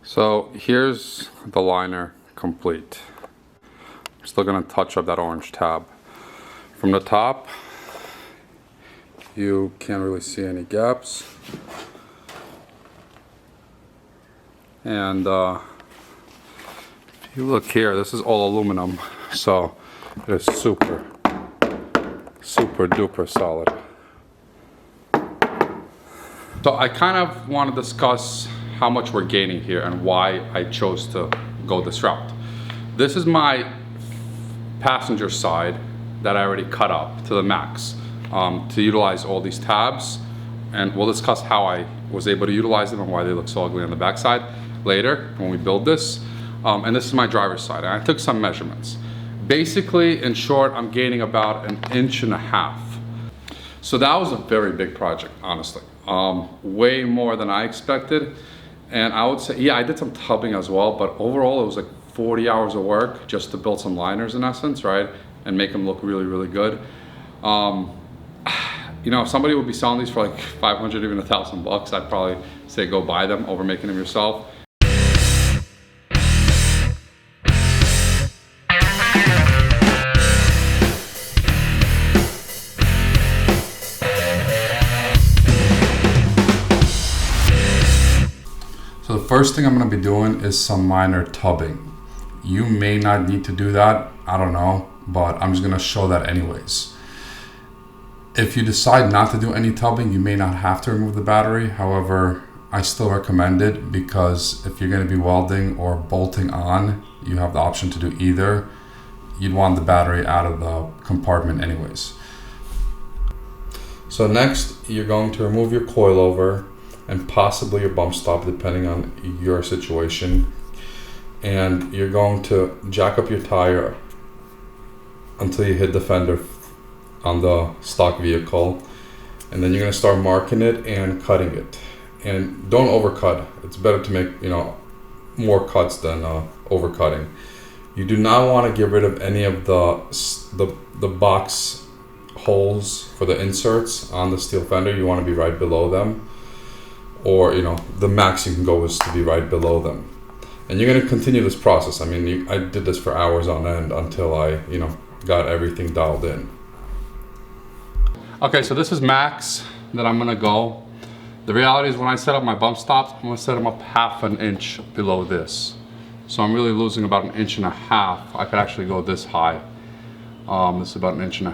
So here's the liner complete. I'm still gonna touch up that orange tab. From the top, you can't really see any gaps. And if you look here, this is all aluminum, so it is super duper solid. So I kind of want to discuss how much we're gaining here and why I chose to go this route. This is my passenger side that I already cut up to the max to utilize all these tabs, and we'll discuss how I was able to utilize them and why they look so ugly on the back side later when we build this. And this is my driver's side, and I took some measurements. Basically, in short, I'm gaining about 1.5 inches. So that was a very big project, honestly. Way more than I expected. And I would say, yeah, I did some tubbing as well, but overall it was like 40 hours of work just to build some liners in essence, right? And make them look really, really good. You know, if somebody would be selling these for like 500, even $1,000, I'd probably say go buy them over making them yourself. So the first thing I'm going to be doing is some minor tubbing. You may not need to do that, I don't know, but I'm just going to show that anyways. If you decide not to do any tubbing, you may not have to remove the battery. However, I still recommend it because if you're going to be welding or bolting on, you have the option to do either. You'd want the battery out of the compartment anyways. So next, you're going to remove your coilover and possibly your bump stop depending on your situation, and you're going to jack up your tire until you hit the fender on the stock vehicle, and then you're going to start marking it and cutting it. And don't overcut. It's better to make, you know, more cuts than overcutting. You do not want to get rid of any of the box holes for the inserts on the steel fender. You want to be right below them, or you know, the max you can go is to be right below them. And you're going to continue this process. I mean, I did this for hours on end until I, you know, got everything dialed in. Okay, so this is max that I'm going to go. The reality is when I set up my bump stops, I'm going to set them up 1/2 inch below this. So I'm really losing about 1.5 inches. I could actually go this high. This is about 1.5 inches.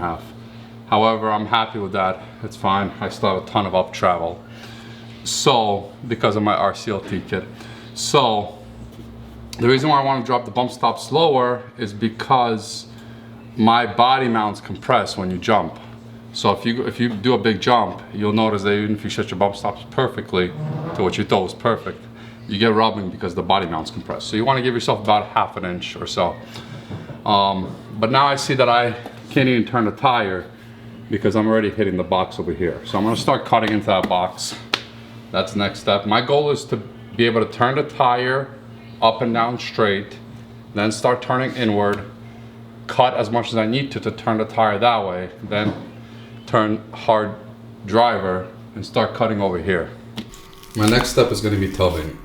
However, I'm happy with that. It's fine. I still have a ton of up travel. So, because of my RCLT kit. So, the reason why I want to drop the bump stop slower is because my body mounts compress when you jump. So if you do a big jump, you'll notice that even if you set your bump stops perfectly to what you thought was perfect, you get rubbing because the body mounts compress. So you want to give yourself about 1/2 inch or so. But now I see that I can't even turn the tire because I'm already hitting the box over here. So I'm going to start cutting into that box. That's the next step. My goal is to be able to turn the tire up and down straight, then start turning inward, cut as much as I need to turn the tire that way, then turn hard driver and start cutting over here. My next step is going to be tubbing.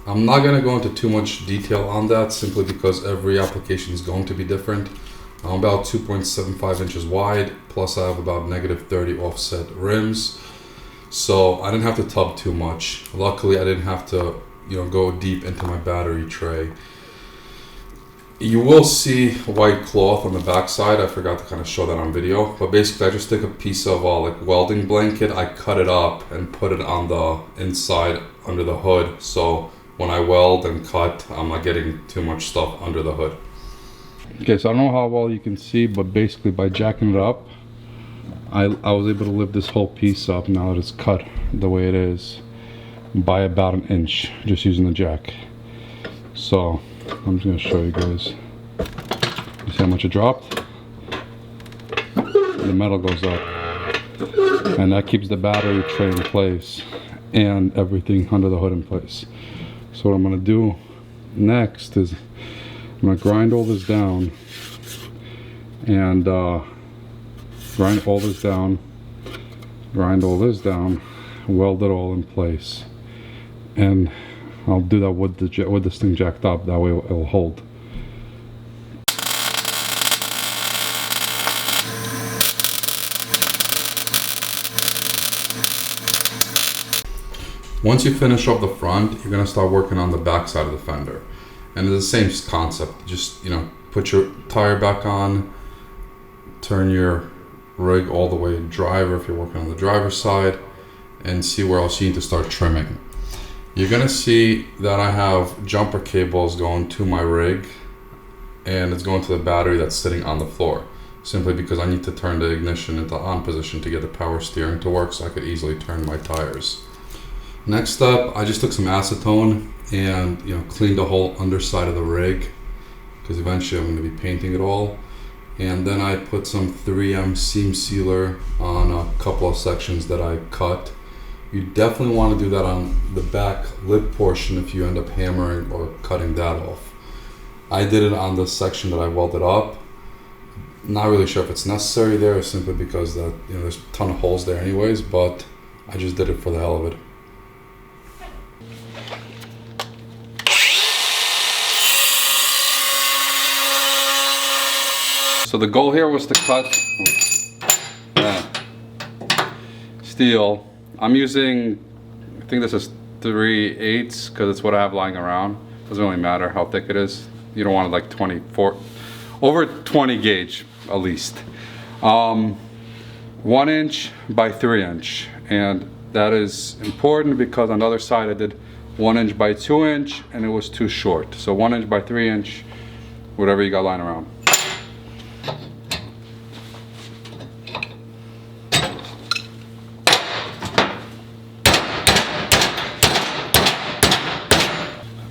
I'm not going to go into too much detail on that simply because every application is going to be different. I'm about 2.75 inches wide, plus I have about -30 offset rims. So I didn't have to tub too much. Luckily, I didn't have to, you know, go deep into my battery tray. You will see white cloth on the back side. I forgot to kind of show that on video. But basically, I just took a piece of like welding blanket. I cut it up and put it on the inside under the hood. So when I weld and cut, I'm not getting too much stuff under the hood. Okay, so I don't know how well you can see, but basically by jacking it up, I was able to lift this whole piece up now that it's cut the way it is by about 1 inch just using the jack. So I'm just going to show you guys. You see how much it dropped? The metal goes up, and that keeps the battery tray in place and everything under the hood in place. So what I'm going to do next is I'm going to grind all this down and grind all this down, weld it all in place. And I'll do that with this thing jacked up, that way it'll hold. Once you finish off the front, you're gonna start working on the back side of the fender. And it's the same concept. Just, you know, put your tire back on, turn your rig all the way driver if you're working on the driver's side, and see where else you need to start trimming. You're gonna see that I have jumper cables going to my rig, and it's going to the battery that's sitting on the floor, simply because I need to turn the ignition into on position to get the power steering to work so I could easily turn my tires. Next up, I just took some acetone and, you know, cleaned the whole underside of the rig, because eventually I'm going to be painting it all. And then I put some 3M seam sealer on a couple of sections that I cut. You definitely want to do that on the back lip portion if you end up hammering or cutting that off. I did it on the section that I welded up. Not really sure if it's necessary there, simply because that, you know, there's a ton of holes there anyways, but I just did it for the hell of it. So the goal here was to cut steel. I'm using, I think this is 3/8 because it's what I have lying around. Doesn't really matter how thick it is. You don't want it like 24, over 20 gauge at least. 1 inch by 3 inch. And that is important because on the other side I did 1 inch by 2 inch and it was too short. So 1 inch by 3 inch, whatever you got lying around.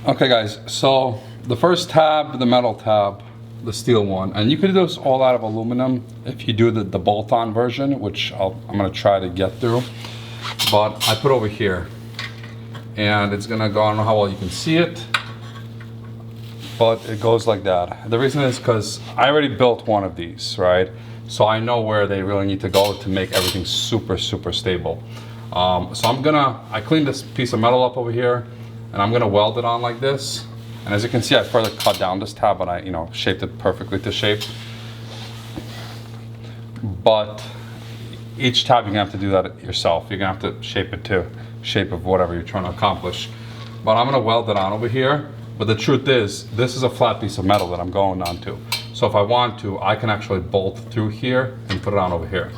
Okay guys, so the first tab, the metal tab, the steel one, and you could do this all out of aluminum if you do the bolt-on version, which I'm gonna try to get through. But I put over here, and it's gonna go, I don't know how well you can see it, but it goes like that. The reason is because I already built one of these, right? So I know where they really need to go to make everything super, super stable. So I cleaned this piece of metal up over here, and I'm gonna weld it on like this. And as you can see, I further cut down this tab, but I, you know, shaped it perfectly to shape. But each tab you're gonna have to do that yourself. You're gonna have to shape it to shape of whatever you're trying to accomplish. But I'm gonna weld it on over here. But the truth is, this is a flat piece of metal that I'm going onto. So if I want to, I can actually bolt through here and put it on over here.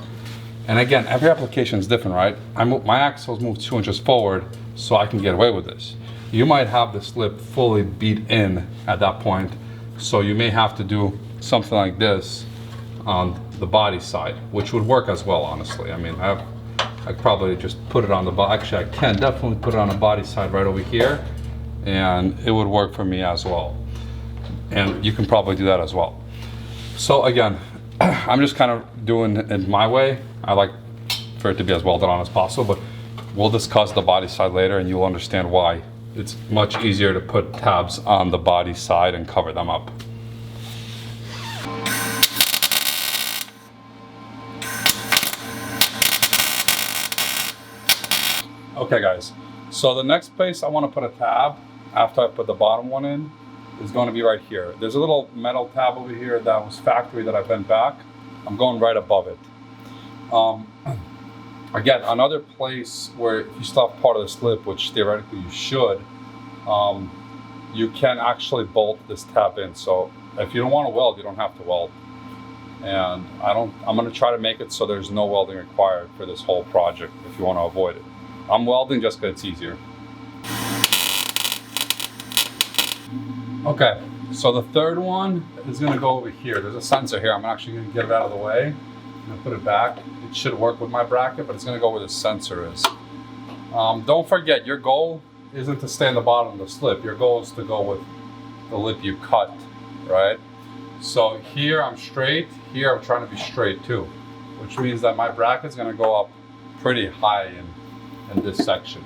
And again, every application is different, right? My axles move 2 inches forward, so I can get away with this. You might have the slip fully beat in at that point, so you may have to do something like this on the body side, which would work as well, honestly. I mean, I'd probably just put it on the body. Actually, I can definitely put it on the body side right over here, and it would work for me as well. And you can probably do that as well. So again, I'm just kind of doing it my way. I like for it to be as well done on as possible, but we'll discuss the body side later and you'll understand why it's much easier to put tabs on the body side and cover them up. Okay guys, so the next place I want to put a tab after I put the bottom one in is going to be right here. There's a little metal tab over here that was factory that I bent back. I'm going right above it. Again, another place where if you still have part of the slip, which theoretically you should, you can actually bolt this tab in. So if you don't want to weld, you don't have to weld. And I'm going to try to make it so there's no welding required for this whole project if you want to avoid it. I'm welding just because it's easier. Okay, so the third one is going to go over here. There's a sensor here. I'm actually going to get it out of the way. I'm going to put it back. It should work with my bracket, but it's going to go where the sensor is. Don't forget, your goal isn't to stay in the bottom of the slip. Your goal is to go with the lip you cut, right? So here I'm straight. Here I'm trying to be straight too, which means that my bracket's going to go up pretty high in this section,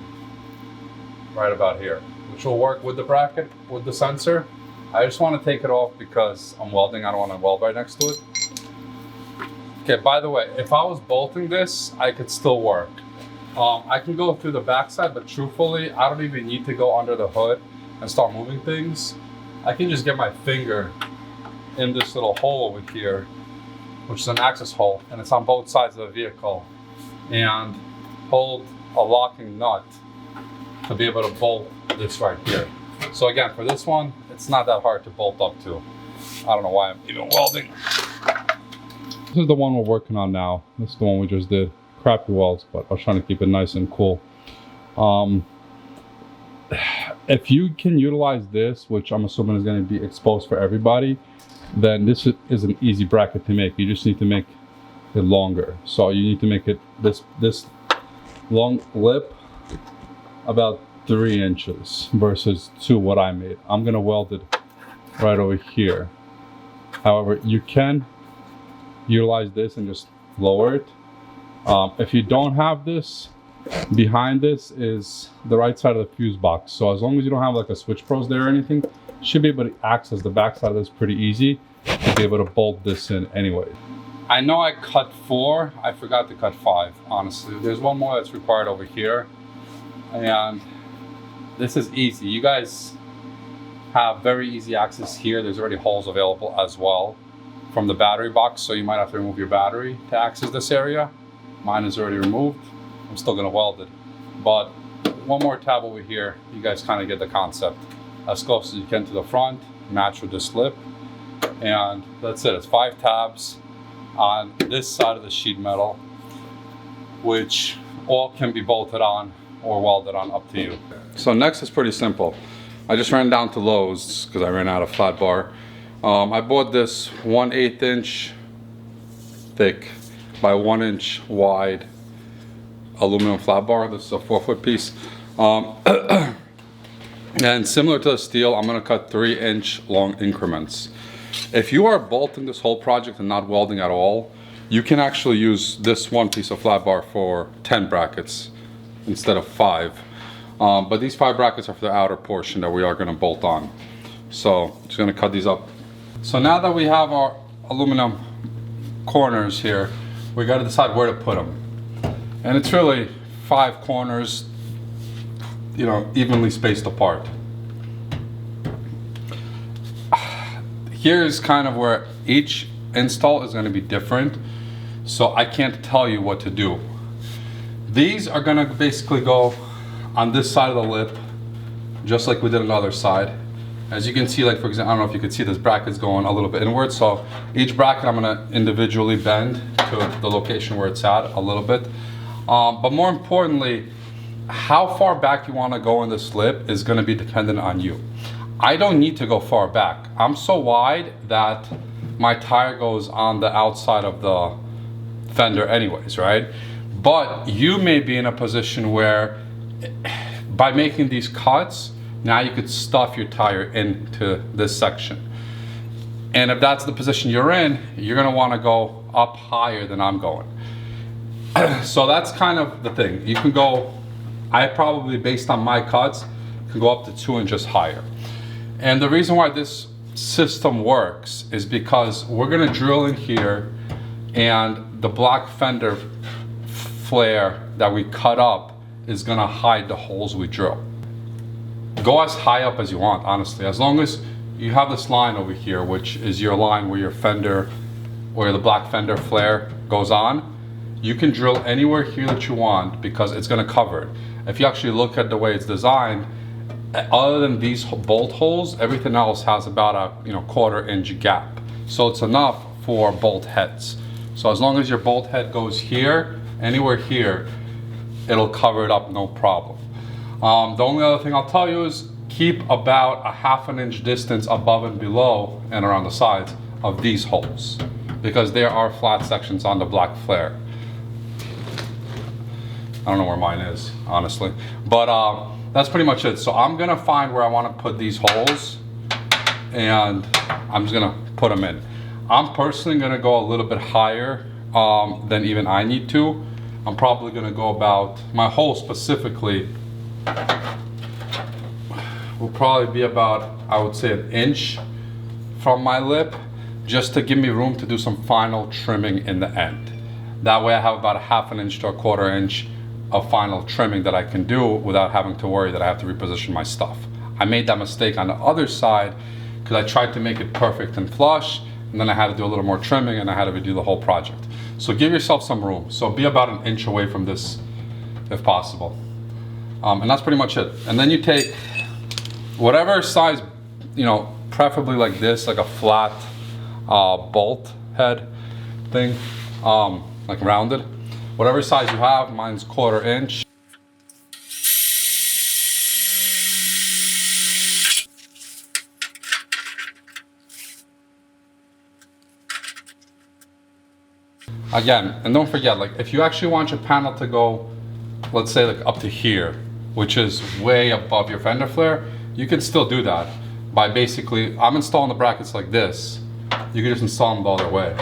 right about here, which will work with the bracket, with the sensor. I just want to take it off because I'm welding. I don't want to weld right next to it. Okay, by the way, if I was bolting this, I could still work. I can go through the backside, but truthfully, I don't even need to go under the hood and start moving things. I can just get my finger in this little hole over here, which is an access hole, and it's on both sides of the vehicle, and hold a locking nut to be able to bolt this right here. So again, for this one, it's not that hard to bolt up to. I don't know why I'm even welding. This is the one we're working on now. This is the one we just did. Crappy welds, but I was trying to keep it nice and cool. If you can utilize this, which I'm assuming is going to be exposed for everybody, then this is an easy bracket to make. You just need to make it longer. So you need to make it this long lip about 3 inches versus 2 what I made. I'm going to weld it right over here. However, you can utilize this and just lower it. If you don't have this, behind this is the right side of the fuse box. So as long as you don't have like a switch pros there or anything, you should be able to access the back side of this pretty easy to be able to bolt this in anyway. I know I cut 4, I forgot to cut 5, honestly. There's one more that's required over here, and this is easy. You guys have very easy access here. There's already holes available as well from the battery box, so you might have to remove your battery to access this area. Mine is already removed. I'm still gonna weld it. But one more tab over here, you guys kind of get the concept. As close as you can to the front, match with this lip, and that's it. It's 5 tabs on this side of the sheet metal, which all can be bolted on or welded on, up to you. So next is pretty simple. I just ran down to Lowe's because I ran out of flat bar. I bought this 1/8 inch thick by 1 inch wide aluminum flat bar. This is a 4-foot piece. And similar to the steel, I'm gonna cut 3-inch long increments. If you are bolting this whole project and not welding at all, you can actually use this one piece of flat bar for 10 brackets instead of 5. But these 5 brackets are for the outer portion that we are gonna bolt on. So just gonna cut these up. So now that we have our aluminum corners here, we gotta decide where to put them. And it's really 5 corners, you know, evenly spaced apart. Here's kind of where each install is going to be different, so I can't tell you what to do. These are going to basically go on this side of the lip, just like we did on the other side. As you can see, like for example, I don't know if you can see this bracket's going a little bit inward, so each bracket I'm going to individually bend to the location where it's at a little bit. But more importantly, how far back you want to go in this lip is going to be dependent on you. I don't need to go far back. I'm so wide that my tire goes on the outside of the fender anyways, right? But you may be in a position where by making these cuts, now you could stuff your tire into this section. And if that's the position you're in, you're gonna wanna go up higher than I'm going. So that's kind of the thing. You can go, I probably, based on my cuts, can go up to 2 inches higher. And the reason why this system works is because we're gonna drill in here, and the black fender flare that we cut up is gonna hide the holes we drill. Go as high up as you want, honestly. As long as you have this line over here, which is your line where your fender, where the black fender flare goes on, you can drill anywhere here that you want because it's gonna cover it. If you actually look at the way it's designed, other than these bolt holes, everything else has about a 1/4 inch gap. So it's enough for bolt heads. So as long as your bolt head goes here, anywhere here, it'll cover it up, no problem. The only other thing I'll tell you is keep about a 1/2 inch distance above and below and around the sides of these holes, because there are flat sections on the black flare. I don't know where mine is, honestly, but that's pretty much it. So I'm gonna find where I wanna put these holes, and I'm just gonna put them in. I'm personally gonna go a little bit higher than even I need to. I'm probably gonna go about, my hole specifically will probably be about, I would say, 1 inch from my lip, just to give me room to do some final trimming in the end. That way I have about a 1/2 inch to a 1/4 inch a final trimming that I can do without having to worry that I have to reposition my stuff. I made that mistake on the other side because I tried to make it perfect and flush, and then I had to do a little more trimming and I had to redo the whole project. So give yourself some room. So be about an inch away from this if possible. And that's pretty much it. And then you take whatever size, preferably like this, like a flat bolt head thing, like rounded. Whatever size you have, mine's 1/4 inch. Again, and don't forget, like if you actually want your panel to go, let's say like up to here, which is way above your fender flare, you can still do that by basically, I'm installing the brackets like this. You can just install them the other way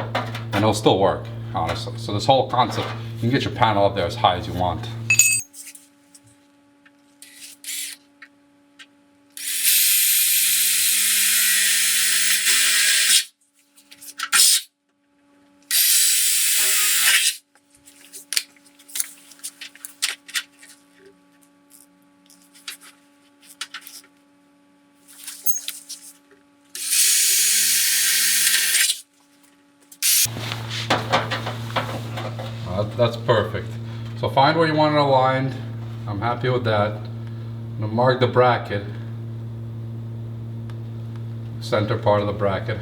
and it'll still work, honestly. So this whole concept, you can get your panel up there as high as you want. That's perfect. So find where you want it aligned. I'm happy with that. I'm gonna mark the bracket, center part of the bracket.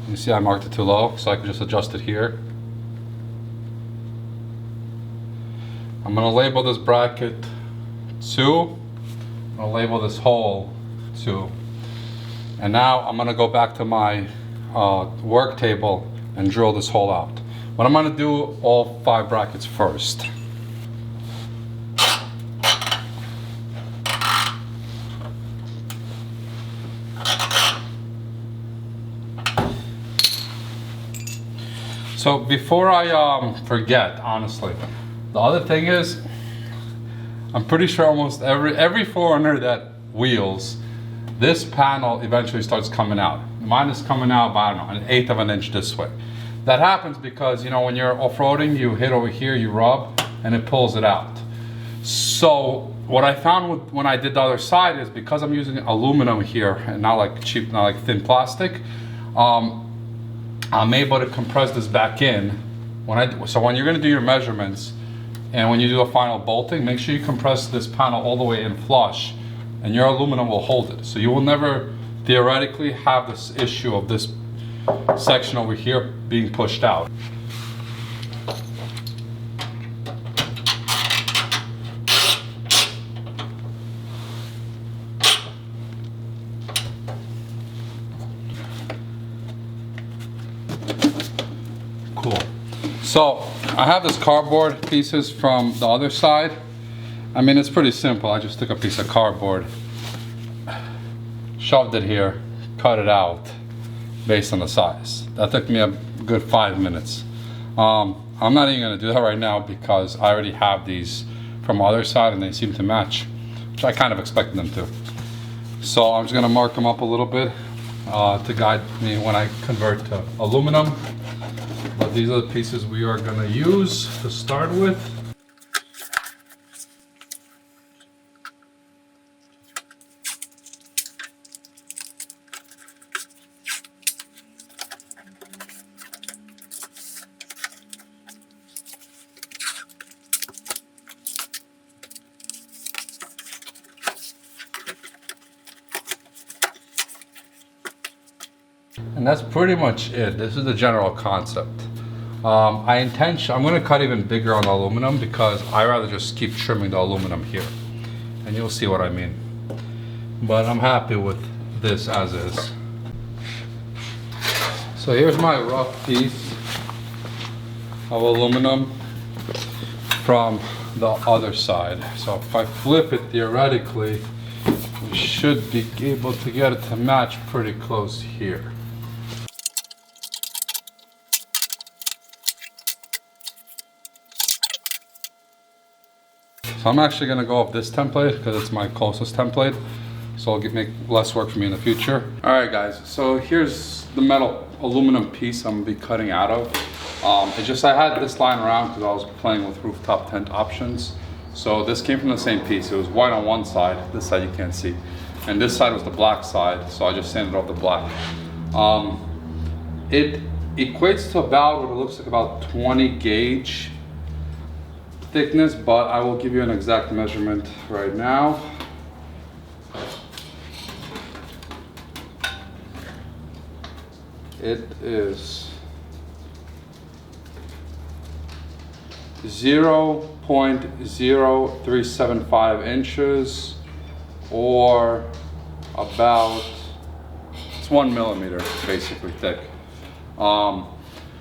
You see I marked it too low, so I can just adjust it here. I'm gonna label this bracket 2. I'm gonna label this hole 2. And now I'm gonna go back to my work table and drill this hole out. But I'm gonna do all 5 brackets first. So before I forget, honestly, the other thing is, I'm pretty sure almost every 4Runner that wheels, this panel eventually starts coming out. Mine is coming out by, I don't know, 1/8 of an inch this way. That happens because, when you're off-roading, you hit over here, you rub, and it pulls it out. So what I found when I did the other side is because I'm using aluminum here and not like cheap, not like thin plastic, I'm able to compress this back in. So when you're gonna do your measurements and when you do the final bolting, make sure you compress this panel all the way in flush and your aluminum will hold it. So you will never theoretically have this issue of this section over here being pushed out. Cool. So I have this cardboard pieces from the other side. I mean, it's pretty simple. I just took a piece of cardboard, shoved it here, cut it out based on the size. That took me a good 5 minutes. I'm not even gonna do that right now because I already have these from the other side and they seem to match, which I kind of expected them to. So I'm just gonna mark them up a little bit to guide me when I convert to aluminum. But these are the pieces we are gonna use to start with. And that's pretty much it. This is the general concept. I'm going to cut even bigger on the aluminum because I rather just keep trimming the aluminum here. And you'll see what I mean. But I'm happy with this as is. So here's my rough piece of aluminum from the other side. So if I flip it theoretically, we should be able to get it to match pretty close here. So I'm actually going to go up this template because it's my closest template. So it'll make less work for me in the future. All right guys, so here's the metal aluminum piece I'm going to be cutting out of. It's just I had this lying around because I was playing with rooftop tent options. So this came from the same piece. It was white on one side, this side you can't see. And this side was the black side, so I just sanded off the black. It equates to about what it looks like, about 20 gauge thickness, but I will give you an exact measurement right now. It is 0.0375 inches, or about, it's 1 millimeter basically thick.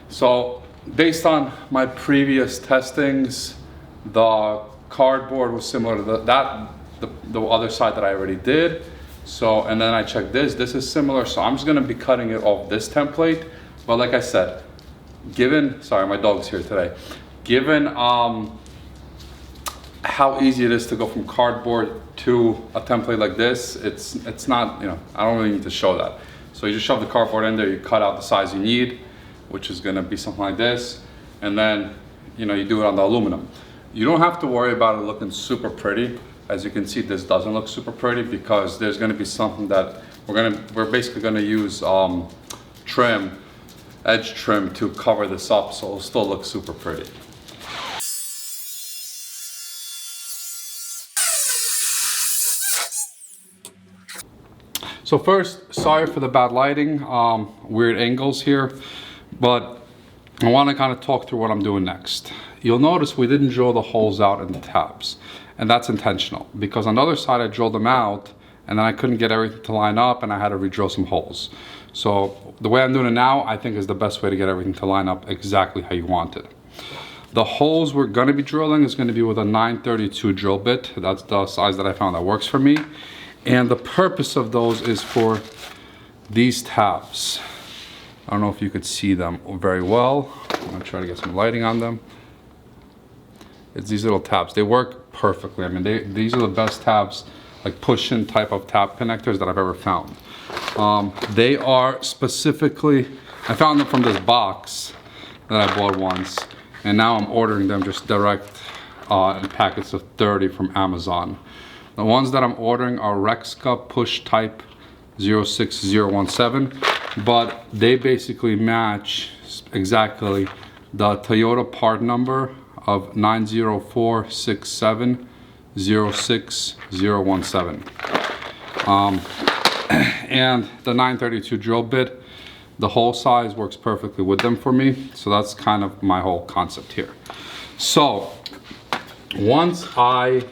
So based on my previous testings, the cardboard was similar to the other side that I already did. So, and then I checked this is similar. So I'm just gonna be cutting it off this template. But like I said, given, sorry, my dog's here today. Given how easy it is to go from cardboard to a template like this, it's not, you know, I don't really need to show that. So you just shove the cardboard in there, you cut out the size you need, which is gonna be something like this, and then, you know, you do it on the aluminum. You don't have to worry about it looking super pretty. As you can see, this doesn't look super pretty because there's gonna be something that we're basically gonna use trim, edge trim to cover this up, so it'll still look super pretty. So first, sorry for the bad lighting, weird angles here, but I want to kind of talk through what I'm doing next. You'll notice we didn't drill the holes out in the tabs, and that's intentional because on the other side I drilled them out and then I couldn't get everything to line up and I had to re-drill some holes. So the way I'm doing it now, I think is the best way to get everything to line up exactly how you want it. The holes we're going to be drilling is going to be with a 932 drill bit. That's the size that I found that works for me. And the purpose of those is for these tabs. I don't know if you could see them very well. I'm gonna try to get some lighting on them. It's these little tabs. They work perfectly. I mean, these are the best tabs, like push-in type of tab connectors that I've ever found. They are specifically, I found them from this box that I bought once, and now I'm ordering them just direct in packets of 30 from Amazon. The ones that I'm ordering are Rexca push type 06017, but they basically match exactly the Toyota part number of 90467-06017. And the 932 drill bit, the hole size works perfectly with them for me. So that's kind of my whole concept here. So once I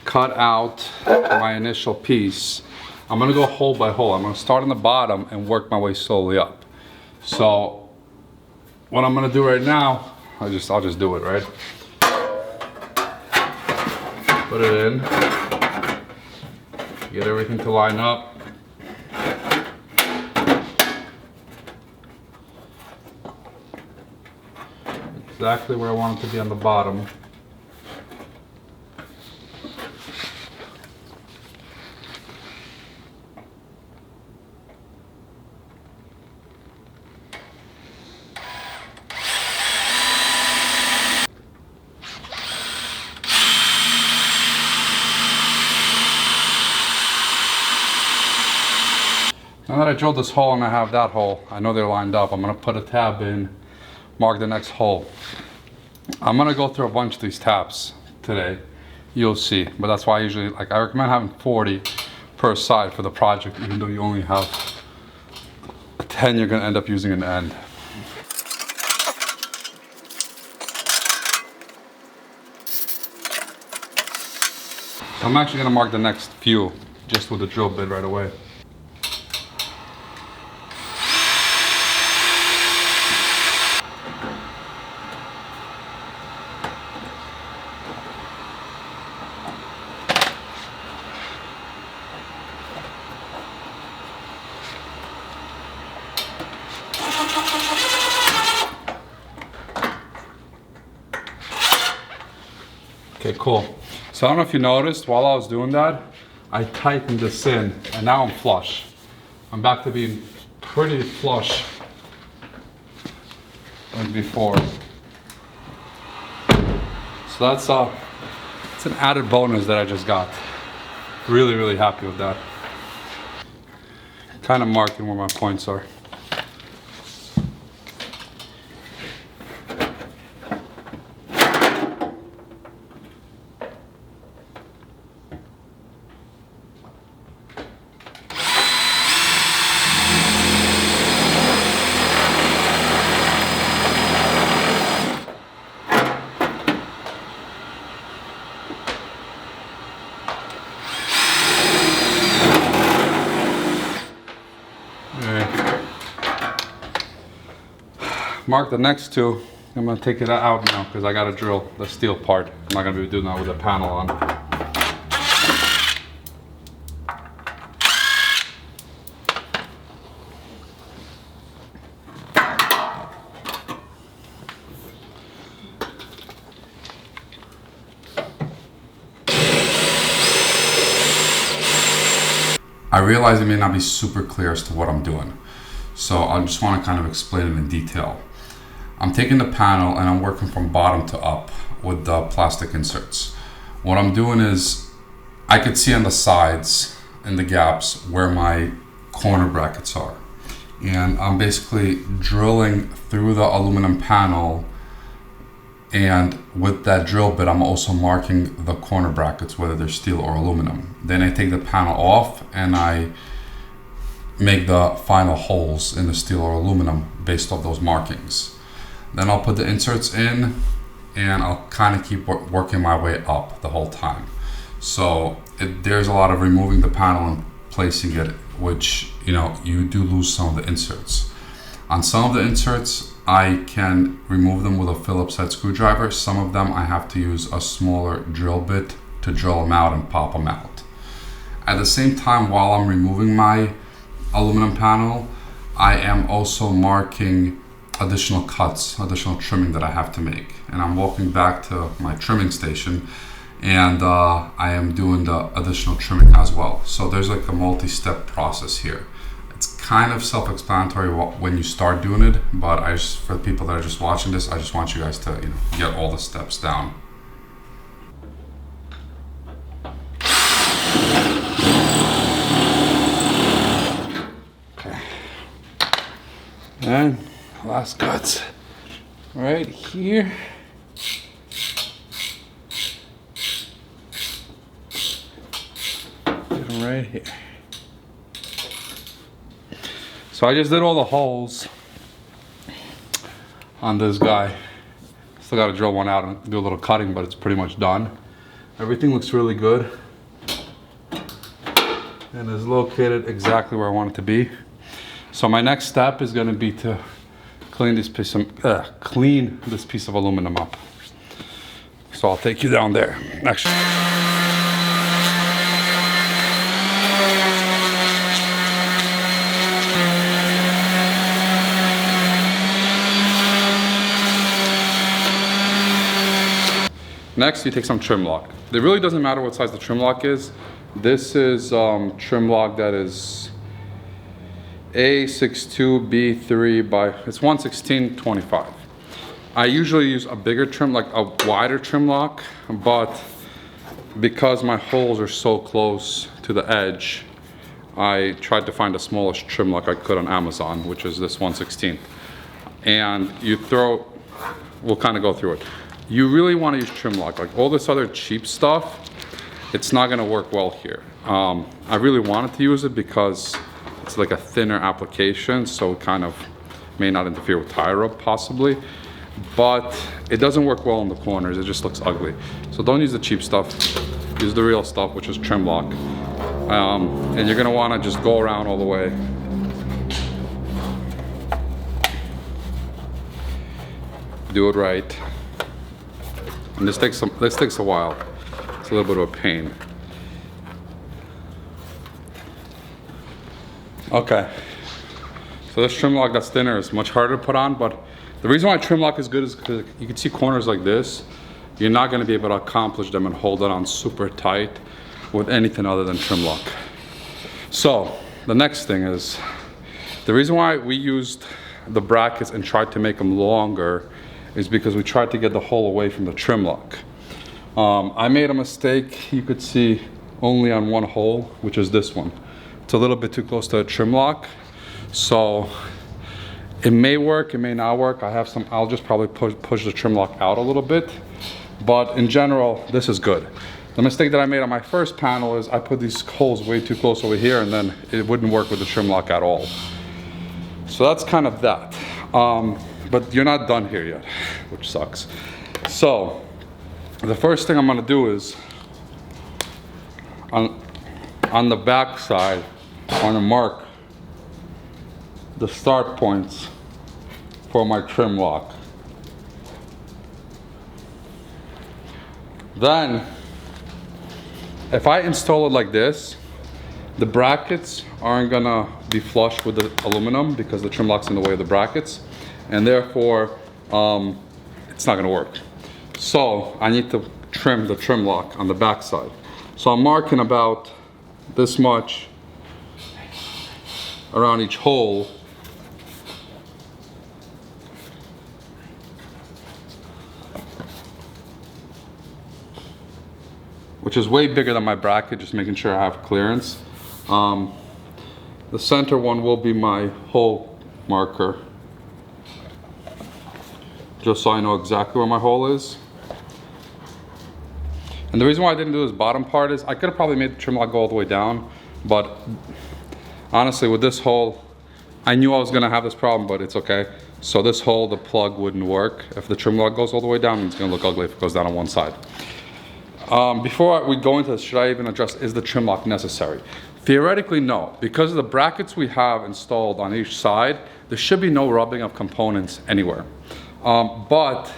cut out my initial piece, I'm gonna go hole by hole. I'm gonna start on the bottom and work my way slowly up. So what I'm gonna do right now, I'll just do it, right? Put it in, get everything to line up. Exactly where I want it to be on the bottom. Now that I drilled this hole and I have that hole, I know they're lined up. I'm gonna put a tab in, mark the next hole. I'm gonna go through a bunch of these tabs today. You'll see, but that's why I usually, I recommend having 40 per side for the project, even though you only have 10 you're gonna end up using in the end. So I'm actually gonna mark the next few just with the drill bit right away. Okay, cool. So I don't know if you noticed, while I was doing that, I tightened this in, and now I'm flush. I'm back to being pretty flush like before. So it's an added bonus that I just got. Really, really happy with that. Kind of marking where my points are. Mark the next two. I'm gonna take it out now because I gotta drill the steel part. I'm not gonna be doing that with the panel on. I realize it may not be super clear as to what I'm doing, so I just want to kind of explain it in detail. I'm taking the panel and I'm working from bottom to up with the plastic inserts. What I'm doing is I could see on the sides and the gaps where my corner brackets are. And I'm basically drilling through the aluminum panel, and with that drill bit I'm also marking the corner brackets, whether they're steel or aluminum. Then I take the panel off and I make the final holes in the steel or aluminum based off those markings. Then I'll put the inserts in and I'll kind of keep working my way up the whole time. So there's a lot of removing the panel and placing it, which, you know, you do lose some of the inserts. On some of the inserts, I can remove them with a Phillips head screwdriver. Some of them I have to use a smaller drill bit to drill them out and pop them out. At the same time, while I'm removing my aluminum panel, I am also marking additional cuts, additional trimming that I have to make. And I'm walking back to my trimming station and I am doing the additional trimming as well. So there's like a multi-step process here. It's kind of self-explanatory when you start doing it, but for the people that are just watching this, I just want you guys to, you know, get all the steps down. Okay. And last cuts right here. Get them right here. So I just did all the holes on this guy. Still got to drill one out and do a little cutting, but it's pretty much done. Everything looks really good and is located exactly where I want it to be. So my next step is going to be to clean this piece of aluminum up. So I'll take you down there. Actually, next, you take some trim lock. It really doesn't matter what size the trim lock is. This is trim lock that is A62B3 by, it's 116/25. I usually use a bigger trim, like a wider trim lock, but because my holes are so close to the edge, I tried to find the smallest trim lock I could on Amazon, which is this 116. And we'll kind of go through it. You really want to use trim lock. Like all this other cheap stuff, it's not going to work well here. I really wanted to use it because it's like a thinner application, so it kind of may not interfere with tie rub possibly, but it doesn't work well in the corners. It just looks ugly. So don't use the cheap stuff. Use the real stuff, which is trim lock. And you're going to want to just go around all the way. Do it right. And this takes a while. It's a little bit of a pain. Okay. So this trim lock that's thinner is much harder to put on, but the reason why trim lock is good is because you can see corners like this. You're not going to be able to accomplish them and hold it on super tight with anything other than trim lock. So the next thing is, the reason why we used the brackets and tried to make them longer is because we tried to get the hole away from the trim lock. I made a mistake, you could see, only on one hole, which is this one. It's a little bit too close to a trim lock, so it may work, it may not work. I'll just probably push the trim lock out a little bit, but in general, this is good. The mistake that I made on my first panel is I put these holes way too close over here, and then it wouldn't work with the trim lock at all. So that's kind of that. But you're not done here yet, which sucks. So the first thing I'm gonna do is on the back side, I'm gonna mark the start points for my trim lock. Then, if I install it like this, the brackets aren't gonna be flush with the aluminum because the trim lock's in the way of the brackets, and therefore it's not gonna work. So I need to trim the trim lock on the back side. So I'm marking about this much around each hole. Which is way bigger than my bracket, just making sure I have clearance. The center one will be my hole marker, just so I know exactly where my hole is. And the reason why I didn't do this bottom part is I could have probably made the trim lock go all the way down, but honestly with this hole, I knew I was gonna have this problem, but it's okay. So this hole, the plug wouldn't work. If the trim lock goes all the way down, it's gonna look ugly if it goes down on one side. Before we go into this, should I even address, is the trim lock necessary? Theoretically, no. Because of the brackets we have installed on each side, there should be no rubbing of components anywhere. But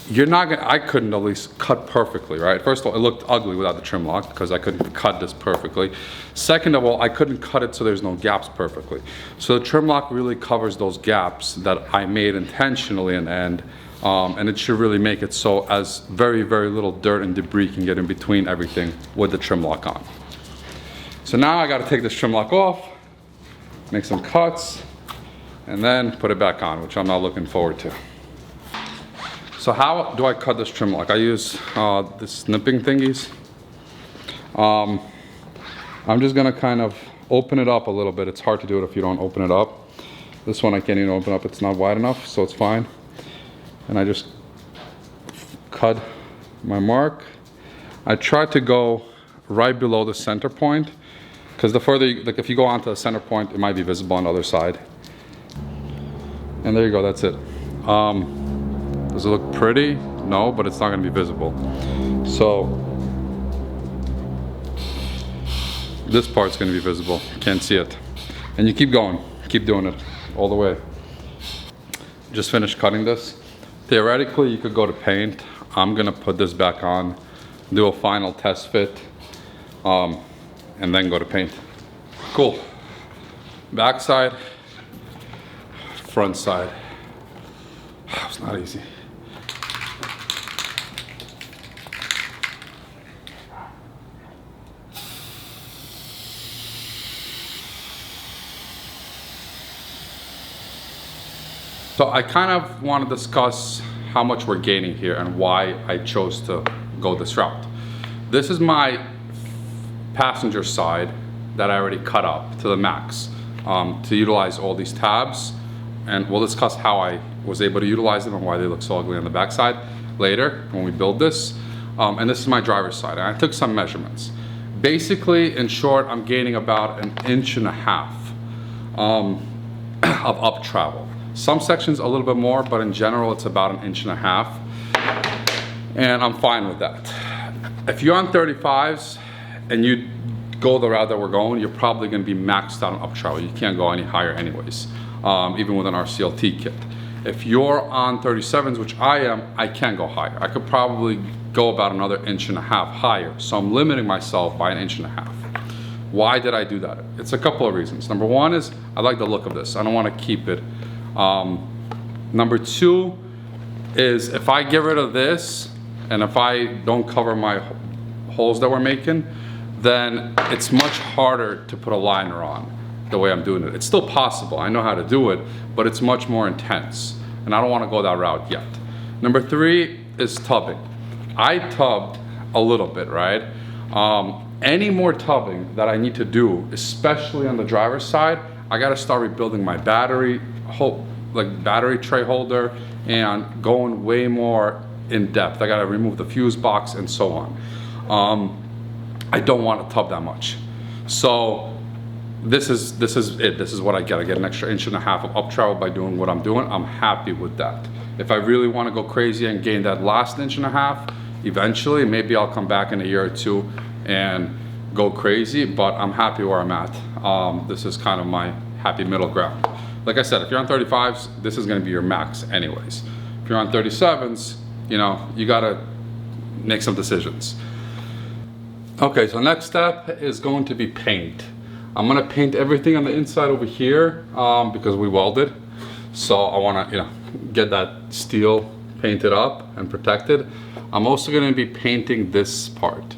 you're not gonna, I couldn't at least cut perfectly, right? First of all, it looked ugly without the trim lock because I couldn't cut this perfectly. Second of all, I couldn't cut it so there's no gaps perfectly. So the trim lock really covers those gaps that I made intentionally in the end. And it should really make it so as very, very little dirt and debris can get in between everything with the trim lock on. So now I got to take this trim lock off, make some cuts, and then put it back on, which I'm not looking forward to. So how do I cut this trim lock? I use the snipping thingies. I'm just gonna kind of open it up a little bit. It's hard to do it if you don't open it up. This one I can't even open up, it's not wide enough, so it's fine. And I just cut my mark. I try to go right below the center point, because the further, like if you go onto the center point, it might be visible on the other side. And there you go, that's it. Does it look pretty? No, but it's not gonna be visible. So, this part's gonna be visible, can't see it. And you keep going, keep doing it all the way. Just finished cutting this. Theoretically, you could go to paint. I'm gonna put this back on, do a final test fit, and then go to paint. Cool. Back side, front side. It's not easy. So I kind of want to discuss how much we're gaining here and why I chose to go this route. This is my passenger side that I already cut up to the max to utilize all these tabs, and we'll discuss how I was able to utilize them and why they look so ugly on the back side later when we build this. And this is my driver's side, and I took some measurements. Basically, in short, I'm gaining about 1.5 inches of up travel. Some sections a little bit more, but in general it's about 1.5 inches. And I'm fine with that. If you're on 35s and you go the route that we're going, you're probably gonna be maxed out on up travel. You can't go any higher anyways, even with an RCLT kit. If you're on 37s, which I am, I can go higher. I could probably go about another 1.5 inches higher. So I'm limiting myself by 1.5 inches. Why did I do that? It's a couple of reasons. Number one is I like the look of this. I don't want to keep it. Number two is if I get rid of this and if I don't cover my holes that we're making, then it's much harder to put a liner on. the way I'm doing it. It's still possible, I know how to do it, but it's much more intense. And I don't wanna go that route yet. Number 3 is tubbing. I tub a little bit, right? Any more tubbing that I need to do, especially on the driver's side, I gotta start rebuilding my battery tray holder and going way more in depth. I gotta remove the fuse box and so on. I don't want to tub that much. So this is it. This is what I get. I get an extra 1.5 inches of up travel by doing what I'm doing. I'm happy with that. If I really want to go crazy and gain that last 1.5 inches, eventually, maybe I'll come back in a year or 2 and go crazy, but I'm happy where I'm at. This is kind of my happy middle ground. Like I said, if you're on 35s, this is gonna be your max anyways. If you're on 37s, you know, you gotta make some decisions. Okay, so next step is going to be paint. I'm gonna paint everything on the inside over here because we welded. So I wanna, you know, get that steel painted up and protected. I'm also gonna be painting this part.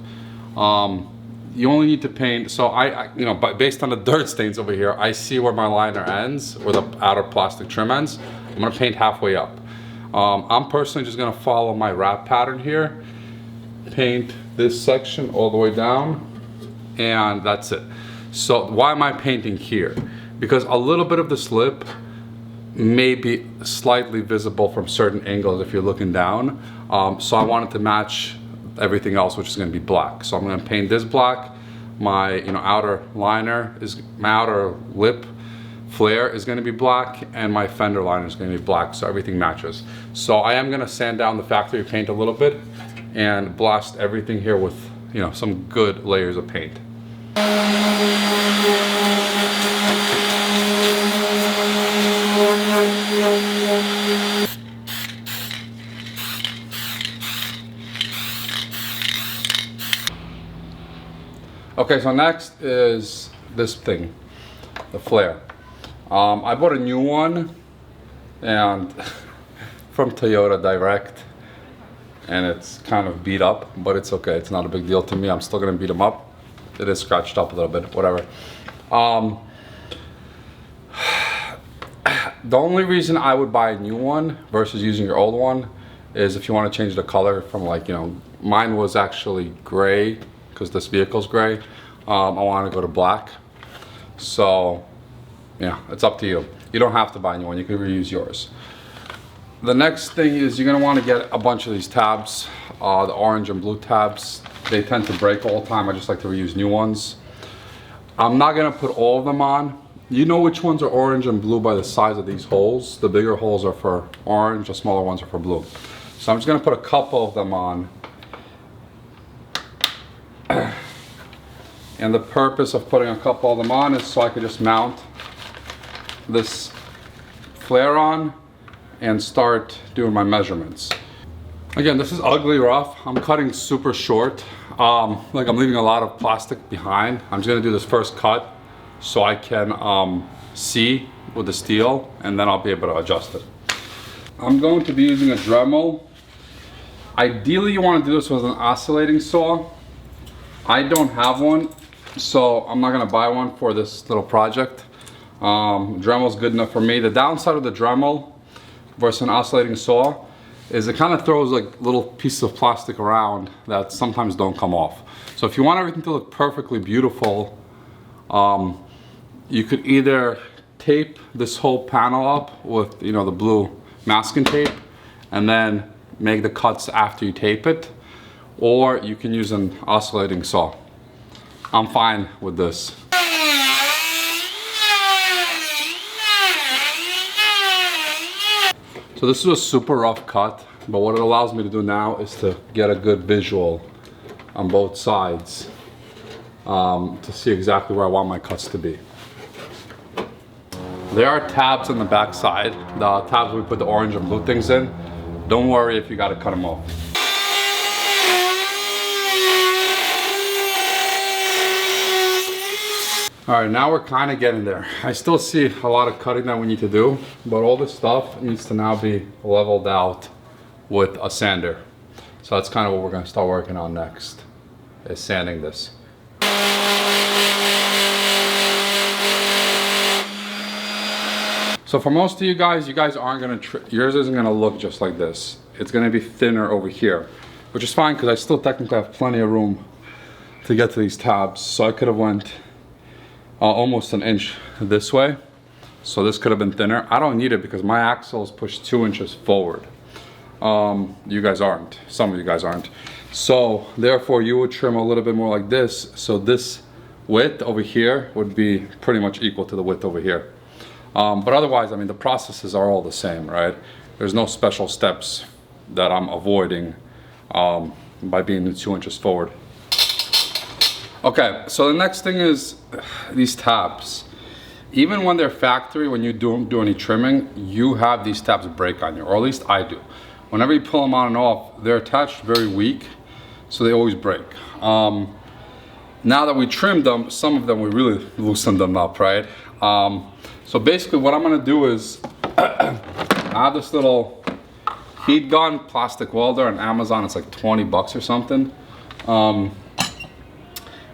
You only need to paint, so I you know, based on the dirt stains over here, I see where my liner ends, where the outer plastic trim ends. I'm gonna paint halfway up. I'm personally just gonna follow my wrap pattern here, paint this section all the way down, and that's it. So why am I painting here? Because a little bit of this lip may be slightly visible from certain angles if you're looking down. So I wanted to match everything else, which is going to be black. So I'm going to paint this black. My outer liner is, my outer lip flare is going to be black, and my fender liner is going to be black, so everything matches. So I am going to sand down the factory paint a little bit and blast everything here with some good layers of paint. Okay, so next is this thing, the flare. I bought a new one and from Toyota Direct, and it's kind of beat up, but it's okay. It's not a big deal to me. I'm still gonna beat them up. It is scratched up a little bit, whatever. The only reason I would buy a new one versus using your old one is if you want to change the color from mine was actually gray because this vehicle's gray. I want to go to black. So yeah, it's up to you. You don't have to buy a new one. You can reuse yours. The next thing is you're gonna want to get a bunch of these tabs, the orange and blue tabs. They tend to break all the time. I just like to reuse new ones. I'm not gonna put all of them on. You know which ones are orange and blue by the size of these holes. The bigger holes are for orange, the smaller ones are for blue. So I'm just gonna put a couple of them on. And the purpose of putting a couple of them on is so I could just mount this flare on and start doing my measurements. Again, this is ugly rough. I'm cutting super short. I'm leaving a lot of plastic behind. I'm just gonna do this first cut so I can see with the steel, and then I'll be able to adjust it. I'm going to be using a Dremel. Ideally, you want to do this with an oscillating saw. I don't have one, so I'm not gonna buy one for this little project. Dremel's good enough for me. The downside of the Dremel versus an oscillating saw is it kind of throws little pieces of plastic around that sometimes don't come off. So if you want everything to look perfectly beautiful, you could either tape this whole panel up with the blue masking tape and then make the cuts after you tape it, or you can use an oscillating saw. I'm fine with this. So this is a super rough cut, but what it allows me to do now is to get a good visual on both sides to see exactly where I want my cuts to be. There are tabs on the back side, the tabs we put the orange and blue things in. Don't worry if you gotta cut them off. All right, now we're kind of getting there. I still see a lot of cutting that we need to do, but all this stuff needs to now be leveled out with a sander. So that's kind of what we're gonna start working on next, is sanding this. So for most of you guys aren't gonna, yours isn't gonna look just like this. It's gonna be thinner over here, which is fine because I still technically have plenty of room to get to these tabs. So I could have went almost an inch this way. So this could have been thinner. I don't need it because my axle is pushed 2 inches forward. You guys aren't, some of you guys aren't. So therefore you would trim a little bit more like this. So this width over here would be pretty much equal to the width over here. But otherwise, I mean, the processes are all the same, right? There's no special steps that I'm avoiding by being 2 inches forward. Okay, so the next thing is these tabs. Even when they're factory, when you don't do any trimming, you have these tabs break on you, or at least I do. Whenever you pull them on and off, they're attached very weak, so they always break. Now that we trimmed them, some of them we really loosened them up, right? So basically what I'm gonna do is, I have this little heat gun plastic welder on Amazon. It's like 20 bucks or something. And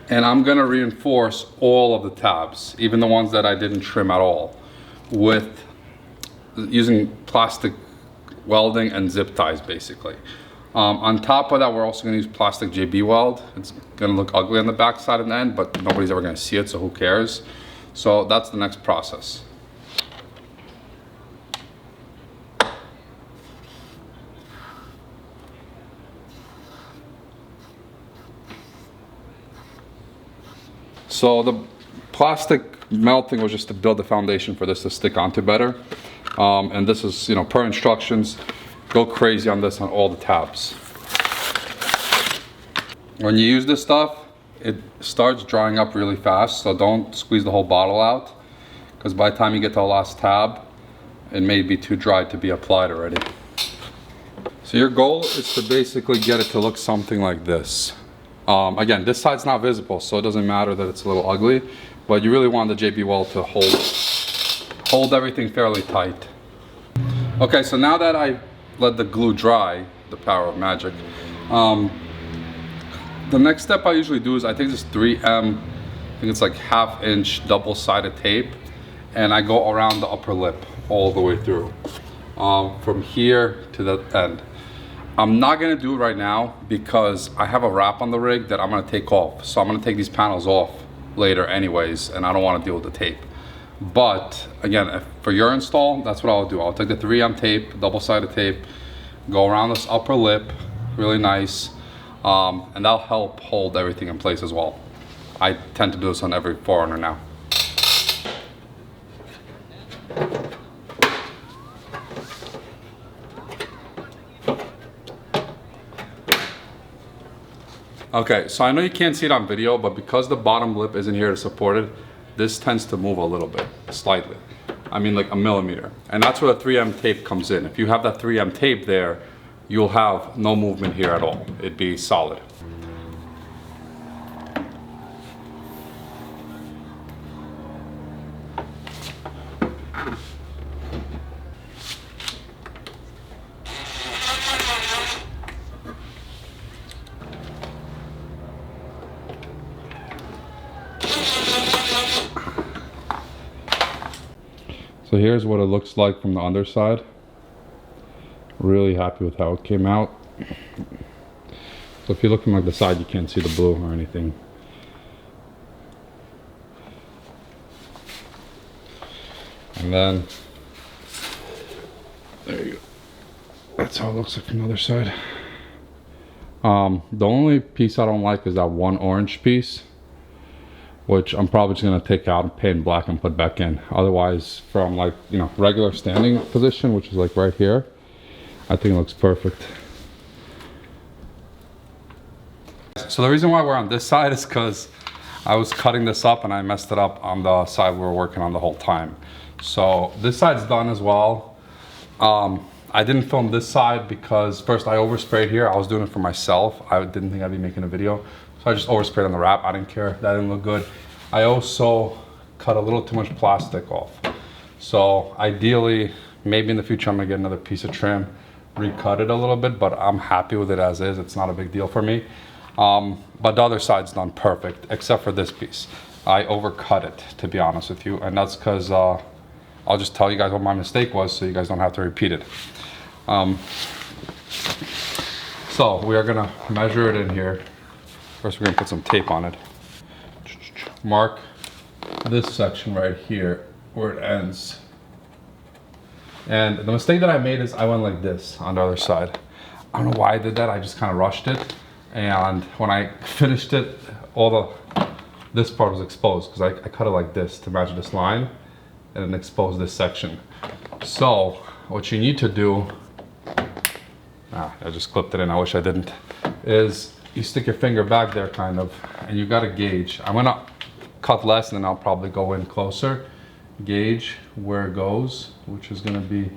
I'm gonna reinforce all of the tabs, even the ones that I didn't trim at all, with using plastic welding and zip ties, basically. On top of that, we're also gonna use plastic JB weld. It's gonna look ugly on the back side and end, but nobody's ever gonna see it, so who cares? So that's the next process. So the plastic melting was just to build the foundation for this to stick onto better. And this is, you know, per instructions, go crazy on this on all the tabs. When you use this stuff, it starts drying up really fast, so don't squeeze the whole bottle out, because by the time you get to the last tab, it may be too dry to be applied already. So your goal is to basically get it to look something like this. Again, this side's not visible, so it doesn't matter that it's a little ugly, but you really want the JB weld to hold everything fairly tight. Okay, so now that I let the glue dry, the power of magic, the next step I usually do is I take this 3M, I think it's like 1/2 inch double-sided tape, and I go around the upper lip all the way through, from here to the end. I'm not gonna do it right now because I have a wrap on the rig that I'm gonna take off. So I'm gonna take these panels off later anyways, and I don't wanna deal with the tape. But again, for your install, that's what I'll do. I'll take the 3M tape, double-sided tape, go around this upper lip, really nice, and that'll help hold everything in place as well. I tend to do this on every 4Runner now. Okay, so I know you can't see it on video, but because the bottom lip isn't here to support it, this tends to move a little bit, slightly. I mean like a millimeter. And that's where the 3M tape comes in. If you have that 3M tape there, you'll have no movement here at all. It'd be solid. So here's what it looks like from the underside. Really happy with how it came out. So if you look from like the side, you can't see the blue or anything. And then, there you go. That's how it looks like from the other side. The only piece I don't like is that one orange piece, which I'm probably just gonna take out and paint black and put back in. Otherwise, from like, you know, regular standing position, which is like right here, I think it looks perfect. So the reason why we're on this side is because I was cutting this up and I messed it up on the side we were working on the whole time. So this side's done as well. I didn't film this side because first I oversprayed here. I was doing it for myself. I didn't think I'd be making a video. So I just oversprayed on the wrap. I didn't care. That didn't look good. I also cut a little too much plastic off. So ideally, maybe in the future I'm gonna get another piece of trim, recut it a little bit, but I'm happy with it as is. It's not a big deal for me. But the other side's done perfect, except for this piece. I overcut it, to be honest with you, and that's because I'll just tell you guys what my mistake was so you guys don't have to repeat it. So we are gonna measure it in here. First we're gonna put some tape on it. Mark this section right here where it ends. And the mistake that I made is I went like this on the other side. I don't know why I did that, I just kind of rushed it. And when I finished it, this part was exposed because I cut it like this to match this line and then expose this section. So what you need to do, I just clipped it in, I wish I didn't, is you stick your finger back there kind of, and you got to gauge. I'm gonna cut less and then I'll probably go in closer. Gauge where it goes, which is gonna be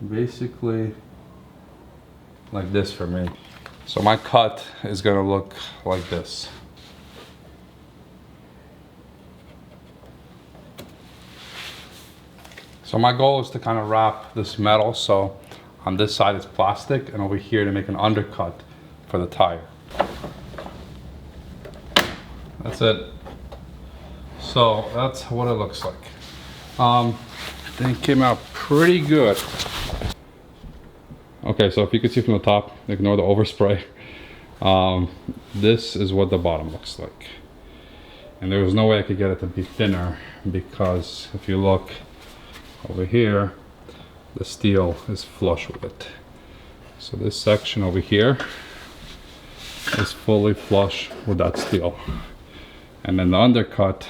basically like this for me. So my cut is gonna look like this. So my goal is to kind of wrap this metal, so on this side it's plastic and over here to make an undercut for the tire. That's it. So that's what it looks like. I think it came out pretty good. Okay, so if you can see from the top, ignore the overspray. This is what the bottom looks like. And there was no way I could get it to be thinner because if you look over here, the steel is flush with it. So this section over here is fully flush with that steel. And then the undercut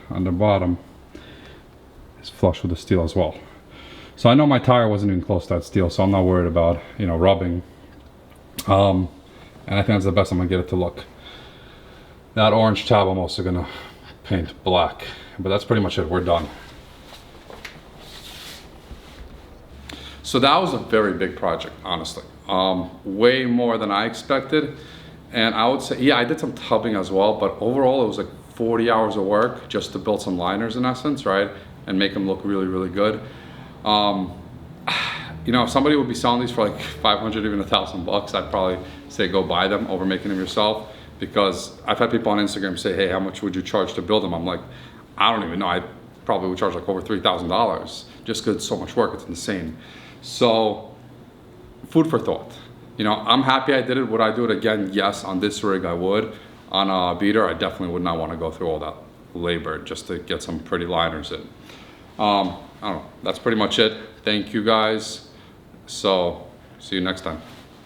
on the bottom is flush with the steel as well. So I know my tire wasn't even close to that steel, so I'm not worried about, rubbing. And I think that's the best I'm gonna get it to look. That orange tab I'm also gonna paint black, but that's pretty much it, we're done. So that was a very big project, honestly. Way more than I expected. And I would say, yeah, I did some tubbing as well, but overall it was like 40 hours of work just to build some liners in essence, right? And make them look really, really good. If somebody would be selling these for like 500, even $1,000, I'd probably say go buy them over making them yourself, because I've had people on Instagram say, hey, how much would you charge to build them? I'm like, I don't even know. I probably would charge like over $3,000 just because it's so much work, it's insane. So food for thought. I'm happy I did it. Would I do it again? Yes, on this rig I would. On a beater, I definitely would not want to go through all that labor just to get some pretty liners in. I don't know, that's pretty much it. Thank you guys. So, see you next time.